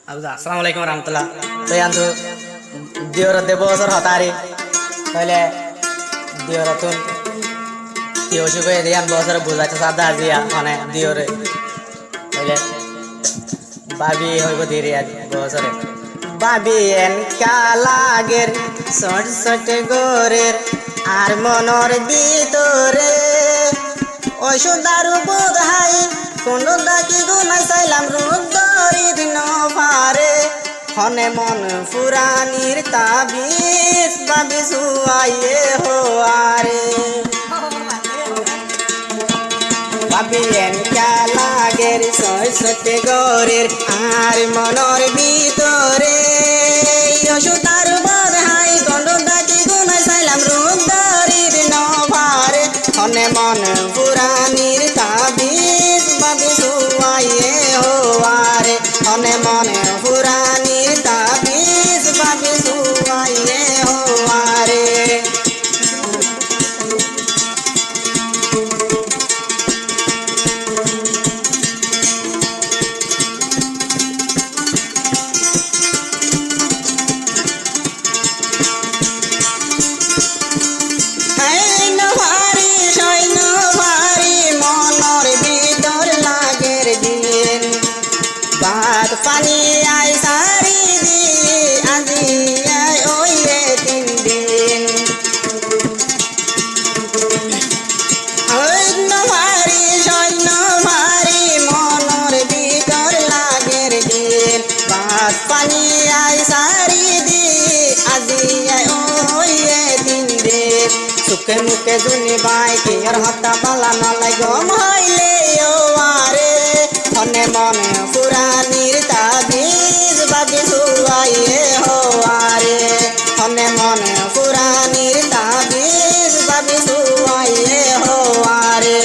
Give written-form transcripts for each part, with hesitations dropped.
আসসালামু আলাইকুম রহমতুল্লাহ তো আন্তু দিওর দেব বছর হতারি তাহলে দিওর তুন কি অসুখ হয়ে দিয়ান বছর বুঝাইতে সাদা আজিয়া মানে দিওরে তাহলে বাবি হইব ধীরে আজ বছরে বাবি এন কালাগের ছোট ছোট গোরের আর মনর ভিতরে ওষুধ দারু বোধাই কোন ডাকি গুনাই চাইলাম রূপ দরিদ নভারে হনে মন ফুরানির তাবিজ বাবি সুয়াইয়ে হোয়ারে বাবি এন কালাগের ছয় ছটে গোরের আর মনর ভিতরে ওষুধ দারু বোধাই কোন ডাকি গুনাই চাইলাম রূপ দরিদ নভারে হনে মন ফুরানির তাবিজ বাবি সুয়াইয়ে হোয়ারে হনে মনে ফুরানির তাবিজ বাবি সুয়াইয়ে হোয়ারে পানি আই সারি দি আজি আই ওইয়ে 3 দিন সৈন্য ভারি মনর ভিতর লাগের দিন ভাত পানি আই সারি দি আজি আই ওইয়ে 3 দিন সুখে মুখে দুনি বাই কি আর হতা বালা নলাই গম হইলে ও আরে হনে মনে ফুরানির তাবিজ বাবি সুয়াইয়ে হোয়ারে হনে মনে ফুরানির তাবিজ বাবি সুয়াইয়ে হোয়ারে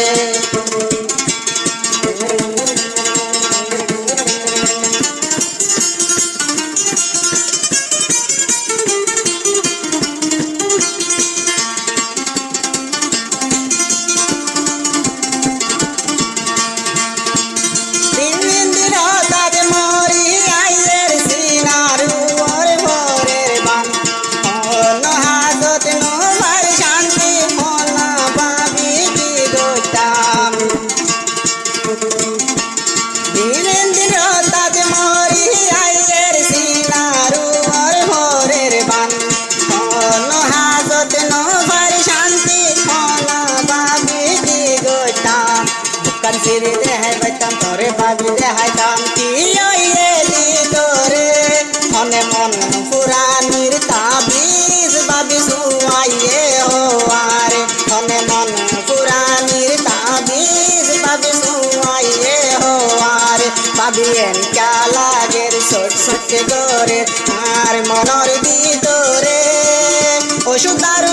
সিরি দেহাই বাইতাম তোরে বাবি দেহাইতাম কি ওইয়ে দি তোরে মনে মন ফুরানির তাবিজ বাবি সুয়াইয়ে হোয়ারে মনে মন ফুরানির তাবিজ বাবি সুয়াইয়ে হোয়ারে বাবি এন কালাগের ছোট ছোট গোরে আর মনর ভিতরে ওষুধ দারু